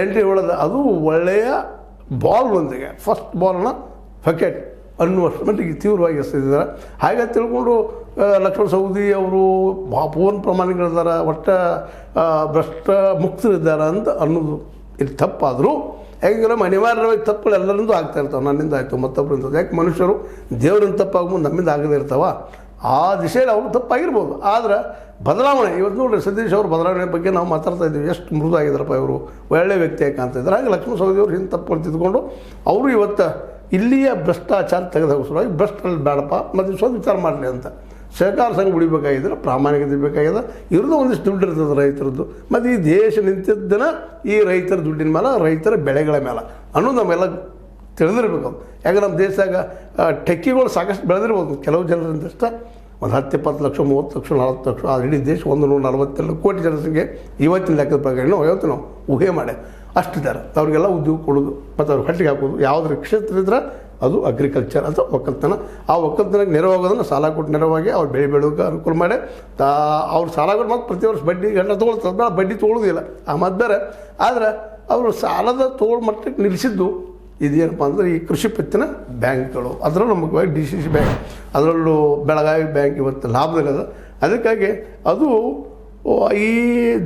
Entry ಹೊಡೆದ ಅದು ಒಳ್ಳೆಯ ಬಾಲ್ನೊಂದಿಗೆ ಫಸ್ಟ್ ಬಾಲ್ನ ವಿಕೆಟ್ ಅನ್ನುವಷ್ಟು ಮಟ್ಟಿಗೆ ತೀವ್ರವಾಗಿ ಎಸೆದಿದ್ದಾರೆ. ಹಾಗೆ ತಿಳ್ಕೊಂಡು ಲಕ್ಷ್ಮಣ ಸವದಿ ಅವರು ಪೂರ್ಣ ಪ್ರಮಾಣಿಗಳಿದ್ದಾರೆ, ಒಟ್ಟ ಭ್ರಷ್ಟ ಮುಕ್ತರಿದ್ದಾರೆ ಅಂತ ಅನ್ನೋದು ಇಲ್ಲಿ ತಪ್ಪಾದರೂ ಯಾಕೆಂದ್ರೆ ಅನಿವಾರ್ಯವಾಗಿ ತಪ್ಪುಗಳು ಎಲ್ಲರಿಂದೂ ಆಗ್ತಾ ಇರ್ತಾವೆ. ನನ್ನಿಂದ ಆಯಿತು, ಮತ್ತೊಬ್ಬರಿಂದ. ಯಾಕೆ ಮನುಷ್ಯರು ದೇವರಿಂದ ತಪ್ಪಾಗ್ಬೋದು, ನಮ್ಮಿಂದ ಆಗದೇ ಇರ್ತಾವ. ಆ ದಿಶೆಯಲ್ಲಿ ಅವರು ತಪ್ಪಾಗಿರ್ಬೋದು. ಆದರೆ ಬದಲಾವಣೆ ಇವತ್ತು ನೋಡಿರಿ, ಸತೀಶ್ ಅವ್ರ ಬದಲಾವಣೆ ಬಗ್ಗೆ ನಾವು ಮಾತಾಡ್ತಾ ಇದ್ದೀವಿ. ಎಷ್ಟು ಮೃದುವಾಗಿದ್ದಾರಪ್ಪ ಇವರು, ಒಳ್ಳೆ ವ್ಯಕ್ತಿಯಾಗಿ ಕಾಣ್ತಾ ಇದ್ದಾರೆ. ಹಾಗೆ ಲಕ್ಷ್ಮಣ ಸವದಿ ಅವರು ಹಿಂದೆ ತಪ್ಪು ತಿದ್ದುಕೊಂಡು ಅವರು ಇವತ್ತು ಇಲ್ಲಿಯ ಭ್ರಷ್ಟಾಚಾರ ತೆಗೆದುಹಾಕಿಸುವಾಗಿ ಭ್ರಷ್ಟರಲ್ಲಿ ಬೇಡಪ್ಪ ಮತ್ತು ಸ್ವಲ್ಪ ವಿಚಾರ ಮಾಡಲಿ ಅಂತ ಸಹಕಾರ ಸಂಘ ಉಳಿಬೇಕಾಗಿದ್ರೆ ಪ್ರಾಮಾಣಿಕತೆ ಬೇಕಾಗಿದೆ. ಇವ್ರದ್ದು ಒಂದಿಷ್ಟು ದುಡ್ಡು ಇರ್ತದೆ ರೈತರದ್ದು. ಮತ್ತು ಈ ದೇಶ ನಿಂತಿದ್ದನ ಈ ರೈತರ ದುಡ್ಡಿನ ಮೇಲೆ, ರೈತರ ಬೆಳೆಗಳ ಮೇಲೆ ಅನ್ನೋದು ನಮ್ಮೆಲ್ಲ ತಿಳಿದಿರ್ಬೇಕು. ಯಾಕೆ ನಮ್ಮ ದೇಶದಾಗ ಟೆಕ್ಕಿಗಳು ಸಾಕಷ್ಟು ಬೆಳೆದಿರ್ಬೋದು. ಕೆಲವು ಜನರಿಂದಷ್ಟ ಒಂದು 10-20 ಲಕ್ಷ, 30 ಲಕ್ಷ, 40 ಲಕ್ಷ, ಆ ಇಡೀ ದೇಶ 142 ಕೋಟಿ ಜನಸಂಖ್ಯೆ ಇವತ್ತಿನ ಲೆಕ್ಕದ ಪ್ರಕಾರ ಇವತ್ತು ನಾವು ಊಹೆ ಮಾಡಿ ಅಷ್ಟಿದ್ದಾರೆ. ಅವ್ರಿಗೆಲ್ಲ ಉದ್ಯೋಗ ಕೊಡೋದು ಮತ್ತು ಅವ್ರು ಕಟ್ಟಿಗೆ ಹಾಕೋದು. ಯಾವುದ್ರ ಕ್ಷೇತ್ರ ಇದ್ರೆ ಅದು ಅಗ್ರಿಕಲ್ಚರ್ ಅಥವಾ ಒಕ್ಕಲ್ತನ. ಆ ಒಕ್ಕಲ್ತನಕ್ಕೆ ನೆರವಾಗೋದನ್ನು ಸಾಲ ಕೊಟ್ಟು ನೆರವಾಗಿ ಅವ್ರು ಬೆಳೆಯೋಕೆ ಅನುಕೂಲ ಮಾಡಿ ಅವ್ರು ಸಾಲ ಕೊಟ್ಟು ಮತ್ತು ಪ್ರತಿ ವರ್ಷ ಬಡ್ಡಿ ಗಂಟೆ ತೊಗೊಳ್ತಾರೆ. ಬಡ್ಡಿ ತೊಗೊಳ್ಳೋದಿಲ್ಲ, ಆ ಮತ್ತು ಬೇರೆ. ಆದರೆ ಅವರು ಸಾಲದ ತೊಗೊಳ್ಳೋ ಮಟ್ಟಕ್ಕೆ ನಿಲ್ಲಿಸಿದ್ದು ಇದೇನಪ್ಪ ಅಂದರೆ ಈ ಕೃಷಿ ಪತ್ತಿನ ಬ್ಯಾಂಕ್ಗಳು, ಅದರಲ್ಲೂ ಮುಖ್ಯವಾಗಿ DCC ಬ್ಯಾಂಕ್, ಅದರಲ್ಲೂ ಬೆಳಗಾವಿ ಬ್ಯಾಂಕ್ ಇವತ್ತು ಲಾಭದಲ್ಲಿದೆ. ಅದಕ್ಕಾಗಿ ಅದು ಈ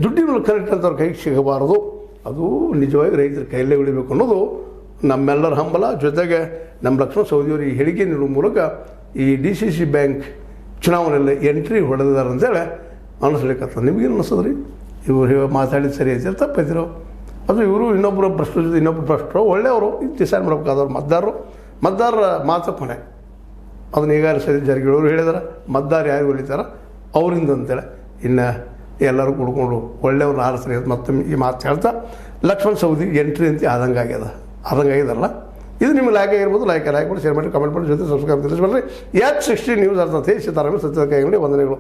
ದುಡ್ಡಿನ ಕರೆಕ್ಟ್ ಅಂತ ಅವ್ರ ಕೈಗೆ ಸಿಗಬಾರದು. ಅದು ನಿಜವಾಗಿ ರೈತರ ಕೈಯಲ್ಲೇ ಉಳಿಬೇಕು ಅನ್ನೋದು ನಮ್ಮೆಲ್ಲರ ಹಂಬಲ. ಜೊತೆಗೆ ನಮ್ಮ ಲಕ್ಷ್ಮಣ ಸವದಿಯವರು ಈ ಹೇಳಿಕೆ ನೀಡುವ ಮೂಲಕ ಈ DCC ಬ್ಯಾಂಕ್ ಚುನಾವಣೆಯಲ್ಲಿ ಎಂಟ್ರಿ ಹೊಡೆದಿದ್ದಾರೆ ಅಂತೇಳಿ ಅನ್ನಿಸ್ಲಿಕ್ಕತ್ತ. ನಿಮಗೇನು ಅನ್ನಿಸ್ತದೆ ರೀ? ಇವರು ಮಾತಾಡಿದ ಸರಿ ಐತೆ ತಪ್ಪೈತಿರೋ? ಅದು ಇವರು ಇನ್ನೊಬ್ಬರು ಭ್ರಷ್ಟರ ಜೊತೆ ಇನ್ನೊಬ್ಬರು ಭ್ರಷ್ಟರು ಒಳ್ಳೆಯವರು ಡಿಸೈಡ್ ಮಾಡ್ಬೇಕಾದವ್ರು ಮತದಾರರ ಮಾತು ಕೊನೆ. ಅದನ್ನ ಈಗಾಗಲೇ ಸರಿ ಜಾರಕಿಹೊಳಿ ಹೇಳಿದಾರೆ, ಮತದಾರ ಯಾರು ಹೊಲಿತಾರೆ ಅವರಿಂದ ಅಂತೇಳಿ. ಇನ್ನು ಎಲ್ಲರೂ ಕುಡ್ಕೊಂಡು ಒಳ್ಳೆಯವ್ರನ್ನ ಆರಿಸ್ರಿ ಅಂತ ಮತ್ತೊಮ್ಮೆ ಈ ಮಾತು ಹೇಳ್ತಾ ಲಕ್ಷ್ಮಣ ಸವದಿ ಎಂಟ್ರಿ ಅಂತ ಆದಂಗಾಗಿದಾರಲ್ಲ. ಇದು ನಿಮಗೆ ಲೈಕ್ ಆಗಿರ್ಬೋದು. ಲೈಕ್ ಮಾಡಿ, ಶೇರ್ ಮಾಡಿ, ಕಮೆಂಟ್ ಮಾಡಿ, ಜೊತೆ ಸಬ್ಸ್ಕ್ರೈಬ್ ತಿಳಿಸ್ಬೇಡ್ರಿ. H60 ನ್ಯೂಸ್ ಅರ್ಥತೆ ಸೀತಾರಾಮ ಸತ್ಯದ ಕೈಗೊಂಡು ವಂದನೆಗಳು.